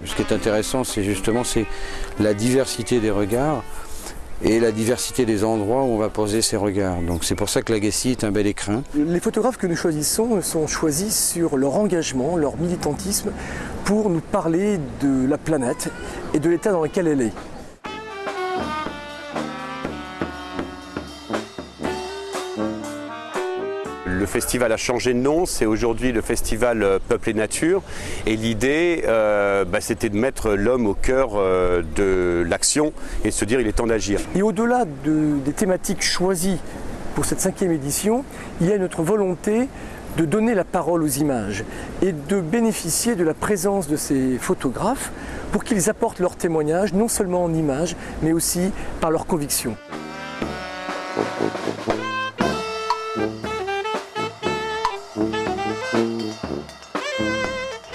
Ce qui est intéressant, c'est justement la diversité des regards et la diversité des endroits où on va poser ces regards. Donc c'est pour ça que l'Agassiz est un bel écrin. Les photographes que nous choisissons sont choisis sur leur engagement, leur militantisme pour nous parler de la planète et de l'état dans lequel elle est. Le festival a changé de nom, c'est aujourd'hui le festival Peuple et Nature. Et l'idée, c'était de mettre l'homme au cœur de l'action et de se dire il est temps d'agir. Et au-delà des thématiques choisies pour cette 5e édition, il y a notre volonté de donner la parole aux images et de bénéficier de la présence de ces photographes pour qu'ils apportent leur témoignage, non seulement en images, mais aussi par leurs convictions.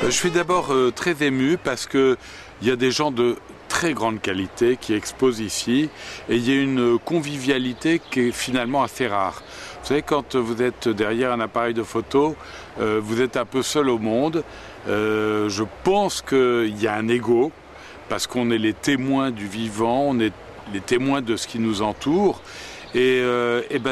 Je suis d'abord très ému parce qu'il y a des gens de très grande qualité qui exposent ici et il y a une convivialité qui est finalement assez rare. Vous savez, quand vous êtes derrière un appareil de photo, vous êtes un peu seul au monde. Je pense qu'il y a un ego parce qu'on est les témoins du vivant, on est les témoins de ce qui nous entoure. Et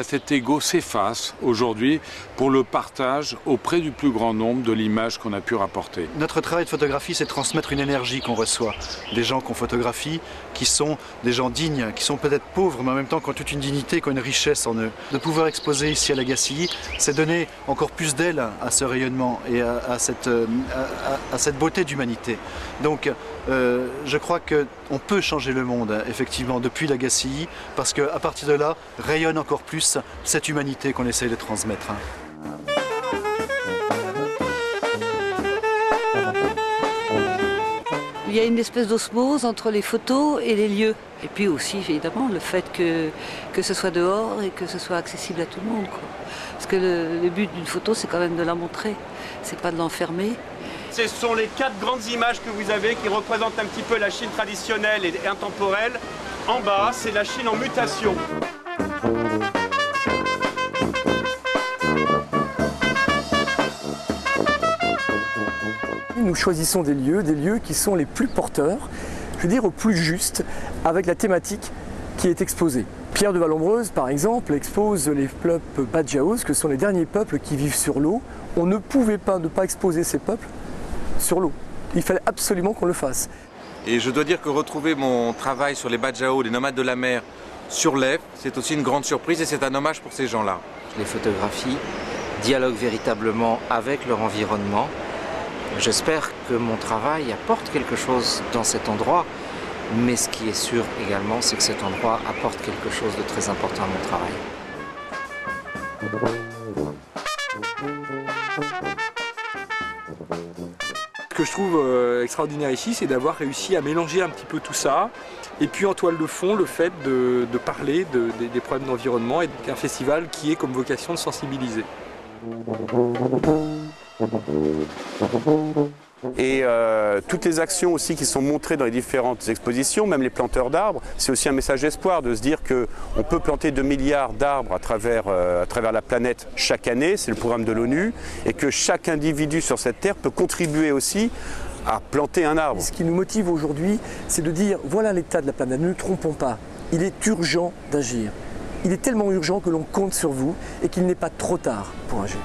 cet ego s'efface aujourd'hui pour le partage auprès du plus grand nombre de l'image qu'on a pu rapporter. Notre travail de photographie, c'est de transmettre une énergie qu'on reçoit. Des gens qu'on photographie, qui sont des gens dignes, qui sont peut-être pauvres, mais en même temps qui ont toute une dignité, qui ont une richesse en eux. De pouvoir exposer ici à l'Agassiz, c'est donner encore plus d'aile à ce rayonnement et à cette beauté d'humanité. Donc, je crois qu'on peut changer le monde, effectivement, depuis l'Agassiz, parce qu'à partir de là, rayonne encore plus cette humanité qu'on essaye de transmettre. Il y a une espèce d'osmose entre les photos et les lieux. Et puis aussi, évidemment, le fait que ce soit dehors et que ce soit accessible à tout le monde, quoi. Parce que le but d'une photo, c'est quand même de la montrer, c'est pas de l'enfermer. Ce sont les 4 grandes images que vous avez qui représentent un petit peu la Chine traditionnelle et intemporelle. En bas, c'est la Chine en mutation. Nous choisissons des lieux qui sont les plus porteurs, je veux dire au plus juste, avec la thématique qui est exposée. Pierre de Vallombreuse, par exemple, expose les peuples Badjaos, que sont les derniers peuples qui vivent sur l'eau. On ne pouvait pas ne pas exposer ces peuples sur l'eau. Il fallait absolument qu'on le fasse. Et je dois dire que retrouver mon travail sur les Badjaos, les nomades de la mer, sur l'Ève, c'est aussi une grande surprise et c'est un hommage pour ces gens-là. Les photographies dialoguent véritablement avec leur environnement. J'espère que mon travail apporte quelque chose dans cet endroit, mais ce qui est sûr également, c'est que cet endroit apporte quelque chose de très important à mon travail. Ce que je trouve extraordinaire ici, c'est d'avoir réussi à mélanger un petit peu tout ça. Et puis en toile de fond, le fait de parler des problèmes d'environnement et d'un festival qui est comme vocation de sensibiliser. Et toutes les actions aussi qui sont montrées dans les différentes expositions, même les planteurs d'arbres, c'est aussi un message d'espoir de se dire qu'on peut planter 2 milliards d'arbres à travers la planète chaque année, c'est le programme de l'ONU, et que chaque individu sur cette terre peut contribuer aussi à planter un arbre. Ce qui nous motive aujourd'hui, c'est de dire voilà l'état de la planète, ne nous trompons pas, il est urgent d'agir. Il est tellement urgent que l'on compte sur vous et qu'il n'est pas trop tard pour agir.